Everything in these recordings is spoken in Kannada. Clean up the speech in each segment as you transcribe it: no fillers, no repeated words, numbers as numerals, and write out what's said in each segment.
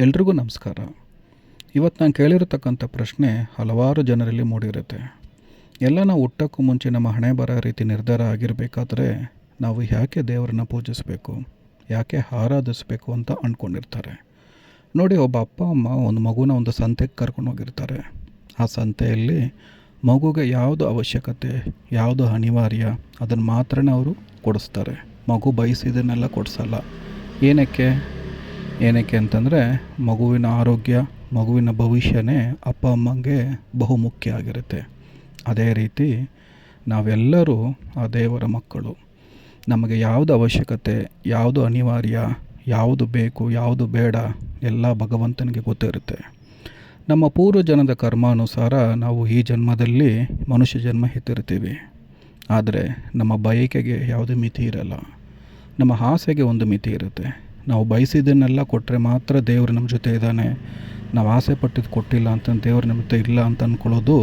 ಎಲ್ರಿಗೂ ನಮಸ್ಕಾರ. ಇವತ್ತು ನಾನು ಕೇಳಿರತಕ್ಕಂಥ ಪ್ರಶ್ನೆ ಹಲವಾರು ಜನರಲ್ಲಿ ಮೂಡಿರುತ್ತೆ. ಎಲ್ಲ ನಾವು ಹುಟ್ಟೋಕ್ಕೂ ಮುಂಚೆ ನಮ್ಮ ಹಣೆ ಬರೋ ರೀತಿ ನಿರ್ಧಾರ ಆಗಿರಬೇಕಾದ್ರೆ ನಾವು ಯಾಕೆ ದೇವರನ್ನ ಪೂಜಿಸಬೇಕು, ಯಾಕೆ ಆರಾಧಿಸಬೇಕು ಅಂತ ಅಂದ್ಕೊಂಡಿರ್ತಾರೆ. ನೋಡಿ, ಒಬ್ಬ ಅಪ್ಪ ಅಮ್ಮ ಒಂದು ಮಗುನ ಒಂದು ಸಂತೆಗೆ ಕರ್ಕೊಂಡು ಹೋಗಿರ್ತಾರೆ. ಆ ಸಂತೆಯಲ್ಲಿ ಮಗುಗೆ ಯಾವುದು ಅವಶ್ಯಕತೆ, ಯಾವುದು ಅನಿವಾರ್ಯ ಅದನ್ನು ಮಾತ್ರ ಅವರು ಕೊಡಿಸ್ತಾರೆ. ಮಗು ಬಯಸಿದ್ದನ್ನೆಲ್ಲ ಕೊಡಿಸಲ್ಲ. ಏನಕ್ಕೆ ಅಂತಂದರೆ ಮಗುವಿನ ಆರೋಗ್ಯ, ಮಗುವಿನ ಭವಿಷ್ಯನೇ ಅಪ್ಪ ಅಮ್ಮಂಗೆ ಬಹುಮುಖ್ಯ ಆಗಿರುತ್ತೆ. ಅದೇ ರೀತಿ ನಾವೆಲ್ಲರೂ ಆ ದೇವರ ಮಕ್ಕಳು. ನಮಗೆ ಯಾವುದು ಅವಶ್ಯಕತೆ, ಯಾವುದು ಅನಿವಾರ್ಯ, ಯಾವುದು ಬೇಕು, ಯಾವುದು ಬೇಡ ಎಲ್ಲ ಭಗವಂತನಿಗೆ ಗೊತ್ತಿರುತ್ತೆ. ನಮ್ಮ ಪೂರ್ವಜನ್ಮದ ಕರ್ಮಾನುಸಾರ ನಾವು ಈ ಜನ್ಮದಲ್ಲಿ ಮನುಷ್ಯ ಜನ್ಮ ಎತ್ತಿರ್ತೀವಿ. ಆದರೆ ನಮ್ಮ ಬಯಕೆಗೆ ಯಾವುದೇ ಮಿತಿ ಇರಲ್ಲ. ನಮ್ಮ ಆಸೆಗೆ ಒಂದು ಮಿತಿ ಇರುತ್ತೆ. ನಾವು ಬಯಸಿದ್ದನ್ನೆಲ್ಲ ಕೊಟ್ಟರೆ ಮಾತ್ರ ದೇವರು ನಮ್ಮ ಜೊತೆ ಇದ್ದಾನೆ, ನಾವು ಆಸೆ ಪಟ್ಟಿದ್ದು ಕೊಟ್ಟಿಲ್ಲ ಅಂತ ದೇವರು ನಮ್ಮ ಜೊತೆ ಇಲ್ಲ ಅಂತ ಅಂದ್ಕೊಳ್ಳೋದು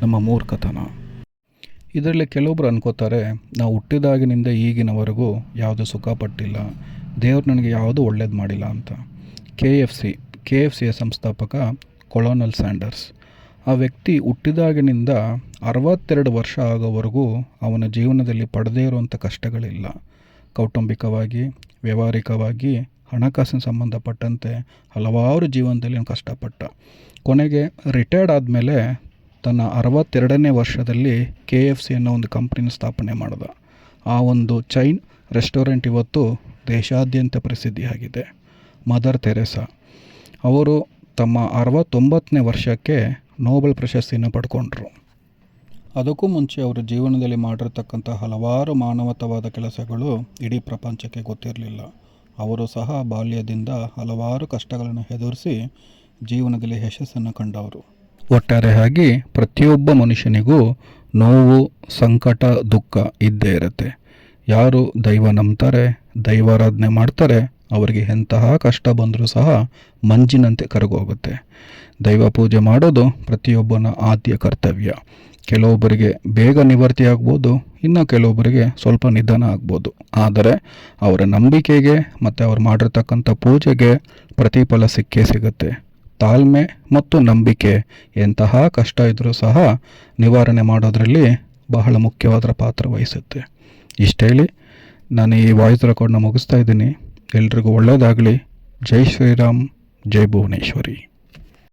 ನಮ್ಮ ಮೂರ್ಖತನ. ಇದರಲ್ಲಿ ಕೆಲವೊಬ್ರು ಅನ್ಕೋತಾರೆ, ನಾವು ಹುಟ್ಟಿದಾಗಿನಿಂದ ಈಗಿನವರೆಗೂ ಯಾವುದೂ ಸುಖ ಪಟ್ಟಿಲ್ಲ, ದೇವ್ರು ನನಗೆ ಯಾವುದೂ ಒಳ್ಳೇದು ಮಾಡಿಲ್ಲ ಅಂತ. KFCಯ ಸಂಸ್ಥಾಪಕ ಕೊಲೋನಲ್ ಸ್ಯಾಂಡರ್ಸ್, ಆ ವ್ಯಕ್ತಿ ಹುಟ್ಟಿದಾಗಿನಿಂದ 62 ವರ್ಷ ಆಗೋವರೆಗೂ ಅವನ ಜೀವನದಲ್ಲಿ ಪಡೆದೇ ಇರುವಂಥ ಕಷ್ಟಗಳಿಲ್ಲ. ಕೌಟುಂಬಿಕವಾಗಿ, ವ್ಯಾವಹಾರಿಕವಾಗಿ, ಹಣಕಾಸಿನ ಸಂಬಂಧಪಟ್ಟಂತೆ ಹಲವಾರು ಜೀವನದಲ್ಲಿ ಕಷ್ಟಪಟ್ಟ. ಕೊನೆಗೆ ರಿಟೈರ್ಡ್ ಆದಮೇಲೆ ತನ್ನ 62ನೇ ವರ್ಷದಲ್ಲಿ KFC ಅನ್ನೋ ಒಂದು ಕಂಪ್ನಿನ ಸ್ಥಾಪನೆ ಮಾಡಿದ. ಆ ಒಂದು ಚೈನ್ ರೆಸ್ಟೋರೆಂಟ್ ಇವತ್ತು ದೇಶಾದ್ಯಂತ ಪ್ರಸಿದ್ಧಿಯಾಗಿದೆ. ಮದರ್ ತೆರೇಸಾ ಅವರು ತಮ್ಮ 69ನೇ ವರ್ಷಕ್ಕೆ ನೋಬೆಲ್ ಪ್ರಶಸ್ತಿಯನ್ನು ಪಡ್ಕೊಂಡ್ರು. ಅದಕ್ಕೂ ಮುಂಚೆ ಅವರು ಜೀವನದಲ್ಲಿ ಮಾಡಿರ್ತಕ್ಕಂಥ ಹಲವಾರು ಮಾನವತಾವಾದ ಕೆಲಸಗಳು ಇಡೀ ಪ್ರಪಂಚಕ್ಕೆ ಗೊತ್ತಿರಲಿಲ್ಲ. ಅವರು ಸಹ ಬಾಲ್ಯದಿಂದ ಹಲವಾರು ಕಷ್ಟಗಳನ್ನು ಎದುರಿಸಿ ಜೀವನದಲ್ಲಿ ಯಶಸ್ಸನ್ನು ಕಂಡವರು. ಒಟ್ಟಾರೆಯಾಗಿ ಪ್ರತಿಯೊಬ್ಬ ಮನುಷ್ಯನಿಗೂ ನೋವು, ಸಂಕಟ, ದುಃಖ ಇದ್ದೇ ಇರುತ್ತೆ. ಯಾರು ದೈವ ನಂಬ್ತಾರೆ, ದೈವಾರಾಧನೆ ಮಾಡ್ತಾರೆ, ಅವರಿಗೆ ಎಂತಹ ಕಷ್ಟ ಬಂದರೂ ಸಹ ಮಂಜಿನಂತೆ ಕರಗೋಗುತ್ತೆ. ದೈವ ಪೂಜೆ ಮಾಡೋದು ಪ್ರತಿಯೊಬ್ಬನ ಆದ್ಯ ಕರ್ತವ್ಯ. ಕೆಲವೊಬ್ಬರಿಗೆ ಬೇಗ ನಿವೃತ್ತಿ ಆಗ್ಬೋದು, ಇನ್ನು ಕೆಲವೊಬ್ಬರಿಗೆ ಸ್ವಲ್ಪ ನಿಧಾನ ಆಗ್ಬೋದು. ಆದರೆ ಅವರ ನಂಬಿಕೆಗೆ ಮತ್ತು ಅವ್ರು ಮಾಡಿರ್ತಕ್ಕಂಥ ಪೂಜೆಗೆ ಪ್ರತಿಫಲ ಸಿಕ್ಕೇ ಸಿಗುತ್ತೆ. ತಾಳ್ಮೆ ಮತ್ತು ನಂಬಿಕೆ ಎಂತಹ ಕಷ್ಟ ಇದ್ದರೂ ಸಹ ನಿವಾರಣೆ ಮಾಡೋದರಲ್ಲಿ ಬಹಳ ಮುಖ್ಯವಾದ ಪಾತ್ರ ವಹಿಸುತ್ತೆ. ಇಷ್ಟೇಳಿ ನಾನು ಈ ವಾಯ್ಸ್ ರೆಕಾರ್ಡ್ನ ಮುಗಿಸ್ತಾ ಇದ್ದೀನಿ. ಎಲ್ರಿಗೂ ಒಳ್ಳೆಯದಾಗಲಿ. ಜೈ ಶ್ರೀರಾಮ್, ಜೈ ಭುವನೇಶ್ವರಿ.